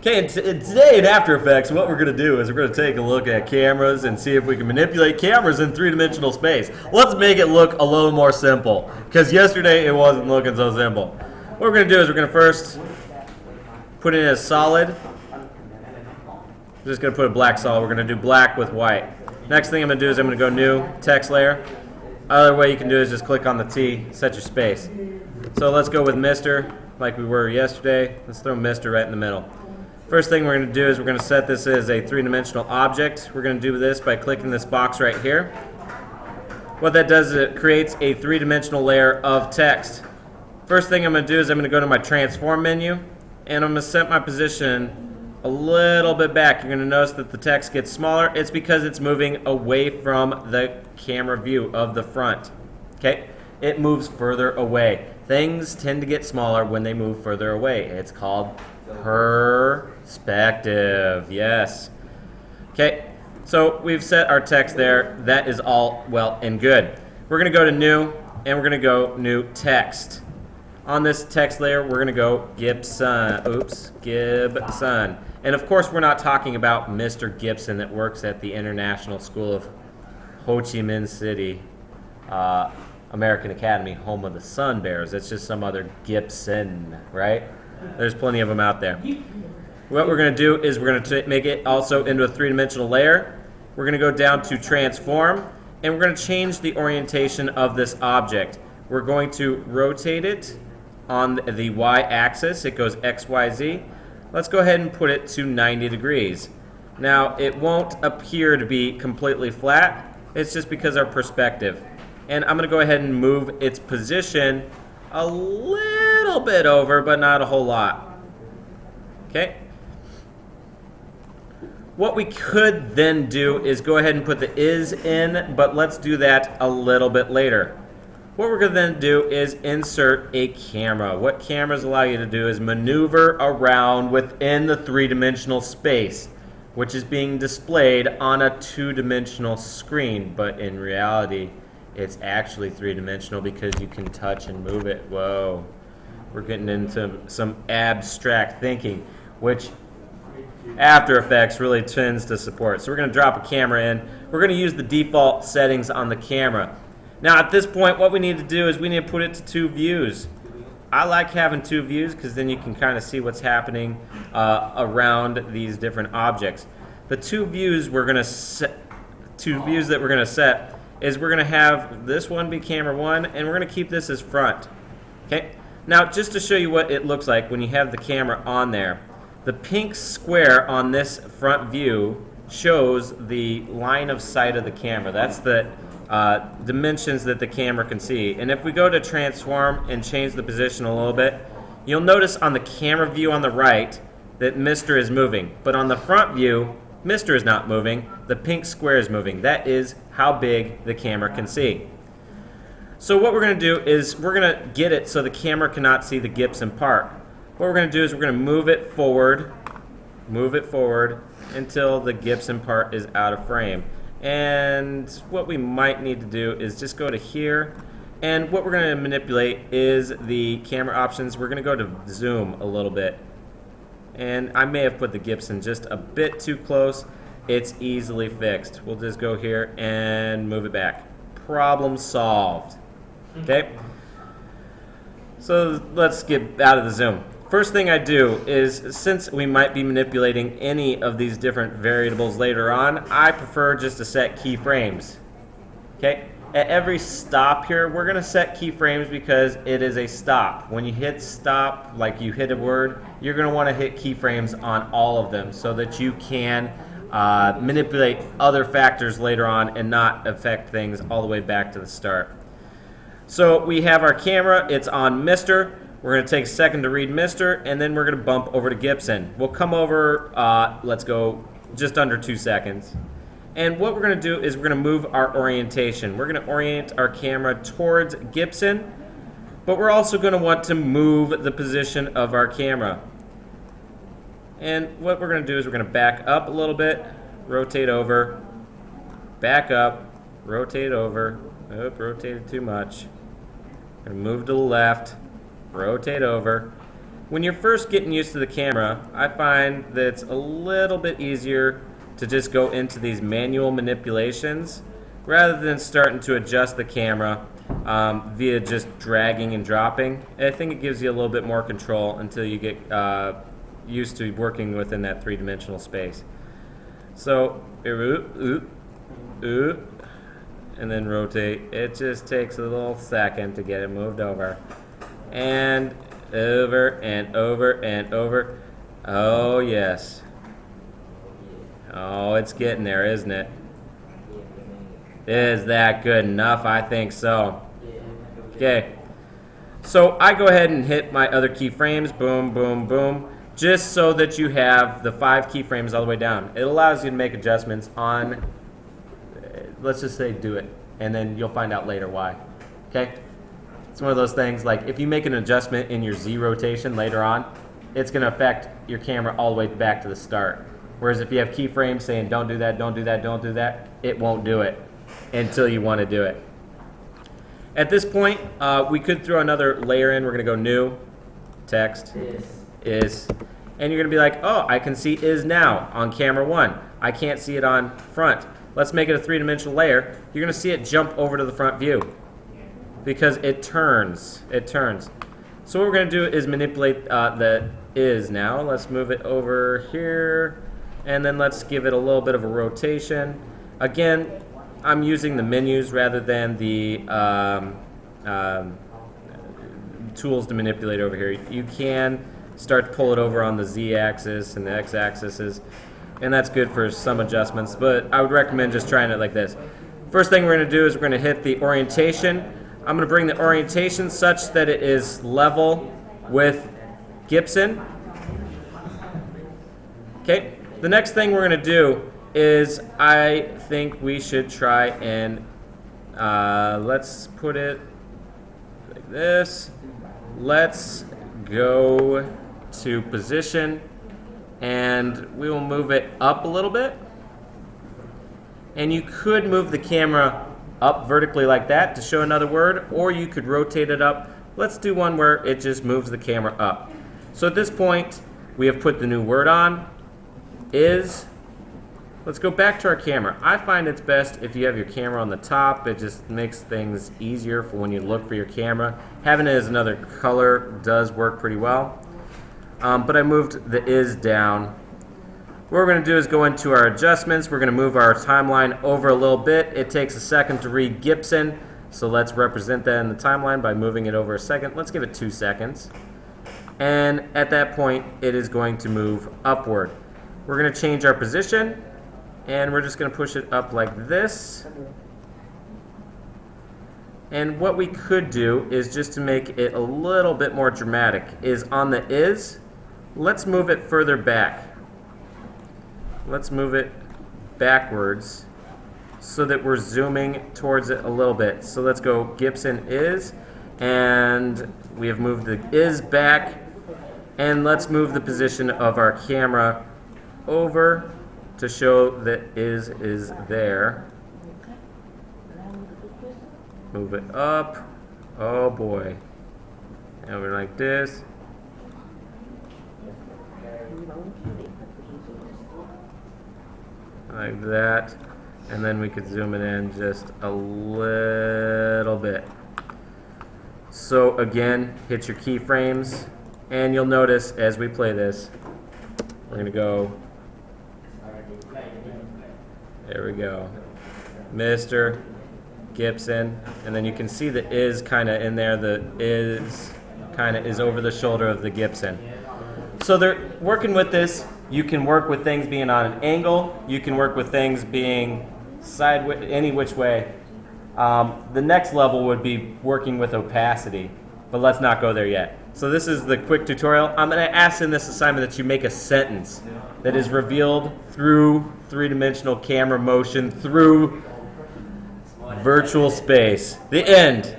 Okay, and today in After Effects, what we're going to do is we're going to take a look at cameras and see if we can manipulate cameras in three-dimensional space. Let's make it look a little more simple, because yesterday it wasn't looking so simple. What we're going to do is we're going to first put it as solid. I'm just going to put a black solid. We're going to do black with white. Next thing I'm going to do is I'm going to go New, Text Layer. Other way you can do is just click on the T, set your space. So let's go with Mr. like we were yesterday. Let's throw Mr. right in the middle. First thing we're going to do is we're going to set this as a three-dimensional object. We're going to do this by clicking this box right here. What that does is it creates a three-dimensional layer of text. First thing I'm going to do is I'm going to go to my transform menu and I'm going to set my position a little bit back. You're going to notice that the text gets smaller. It's because it's moving away from the camera view of the front. Okay? It moves further away. Things tend to get smaller when they move further away. It's called perspective. Yes. Okay, so we've set our text there. That is all well and good. We're going to go to New, and we're going to go New Text. On this text layer, we're going to go Gibson. Gibson. And of course, we're not talking about Mr. Gibson that works at the International School of Ho Chi Minh City, American Academy, home of the Sun Bears. It's just some other Gibson, right? There's plenty of them out there. What we're going to do is we're going to make it also into a three-dimensional layer. We're going to go down to Transform, and we're going to change the orientation of this object. We're going to rotate it on the y-axis. It goes X, Y, Z. Let's go ahead and put it to 90 degrees. Now, it won't appear to be completely flat. It's just because our perspective. And I'm going to go ahead and move its position a little bit over, but not a whole lot. Okay? What we could then do is go ahead and put the is in, but let's do that a little bit later. What we're going to then do is insert a camera. What cameras allow you to do is maneuver around within the three-dimensional space, which is being displayed on a two-dimensional screen, but in reality, it's actually three-dimensional because you can touch and move it. Whoa. We're getting into some abstract thinking, which After Effects really tends to support. So we're going to drop a camera in. We're going to use the default settings on the camera. Now at this point, what we need to do is we need to put it to two views. I like having two views because then you can kind of see what's happening around these different objects. The two views we're going to set, is we're going to have this one be camera one, and we're going to keep this as front. Okay. Now, just to show you what it looks like when you have the camera on there, the pink square on this front view shows the line of sight of the camera. That's the dimensions that the camera can see. And if we go to transform and change the position a little bit, you'll notice on the camera view on the right that Mr. is moving. But on the front view, Mr. is not moving. The pink square is moving. That is how big the camera can see. So what we're going to do is we're going to get it so the camera cannot see the Gibson part. What we're going to do is we're going to move it forward until the Gibson part is out of frame. And what we might need to do is just go to here, and what we're going to manipulate is the camera options. We're going to go to zoom a little bit, and I may have put the Gibson just a bit too close. It's easily fixed. We'll just go here and move it back. Problem solved. Okay? So let's get out of the zoom. First thing I do is, since we might be manipulating any of these different variables later on, I prefer just to set keyframes. Okay? At every stop here, we're going to set keyframes because it is a stop. When you hit stop, like you hit a word, you're going to want to hit keyframes on all of them so that you can manipulate other factors later on and not affect things all the way back to the start. So we have our camera. It's on Mr. We're going to take a second to read Mr. and then we're going to bump over to Gibson. We'll come over, let's go just under 2 seconds. And what we're going to do is we're going to move our orientation. We're going to orient our camera towards Gibson, but we're also going to want to move the position of our camera. And what we're going to do is we're going to back up a little bit, rotate over, back up, rotate over. Oop, rotated too much. Going to move to the left, rotate over. When you're first getting used to the camera, I find that it's a little bit easier to just go into these manual manipulations rather than starting to adjust the camera via just dragging and dropping. I think it gives you a little bit more control until you get used to working within that three-dimensional space. So, and then rotate. It just takes a little second to get it moved over. And over and over and over. Oh, yes. Oh, it's getting there, isn't it? Is that good enough? I think so. Okay. So I go ahead and hit my other keyframes. Boom, boom, boom. Just so that you have the 5 keyframes all the way down. It allows you to make adjustments on, let's just say do it. And then you'll find out later why. Okay? It's one of those things, like if you make an adjustment in your Z rotation later on, it's going to affect your camera all the way back to the start. Whereas if you have keyframes saying don't do that, don't do that, don't do that, it won't do it until you want to do it. At this point, we could throw another layer in. We're going to go new, text, is, and you're going to be like, oh, I can see is now on camera 1. I can't see it on front. Let's make it a three-dimensional layer. You're going to see it jump over to the front view because it turns. It turns. So what we're going to do is manipulate the is now. Let's move it over here, and then let's give it a little bit of a rotation. Again, I'm using the menus rather than the tools to manipulate over here. You can start to pull it over on the Z-axis and the X-axis, and that's good for some adjustments, but I would recommend just trying it like this. First thing we're going to do is we're going to hit the orientation. I'm going to bring the orientation such that it is level with Gibson. Okay, the next thing we're going to do is I think we should try and let's put it like this. Let's go to position, and we will move it up a little bit. And you could move the camera up vertically like that to show another word, or you could rotate it up. Let's do one where it just moves the camera up. So at this point, we have put the new word on, is. Let's go back to our camera. I find it's best if you have your camera on the top. It just makes things easier for when you look for your camera. Having it as another color does work pretty well. But I moved the is down. What we're going to do is go into our adjustments. We're going to move our timeline over a little bit. It takes a second to read Gibson, so let's represent that in the timeline by moving it over a second. Let's give it 2 seconds. And at that point, it is going to move upward. We're going to change our position, and we're just going to push it up like this. And what we could do is, just to make it a little bit more dramatic, is on the is, let's move it further back. Let's move it backwards so that we're zooming towards it a little bit. So let's go Gibson is, and we have moved the is back, and let's move the position of our camera over to show that is there. Move it up. Oh boy. And we're like this. Like that. And then we could zoom it in just a little bit. So again, hit your keyframes, and you'll notice as we play this, we're going to go, there we go, Mr. Gibson, and then you can see the is kind of in there. The is kind of is over the shoulder of the Gibson. So they're working with this. You can work with things being on an angle. You can work with things being sideways, any which way. The next level would be working with opacity, but let's not go there yet. So this is the quick tutorial. I'm going to ask in this assignment that you make a sentence that is revealed through three-dimensional camera motion, through virtual space. The end.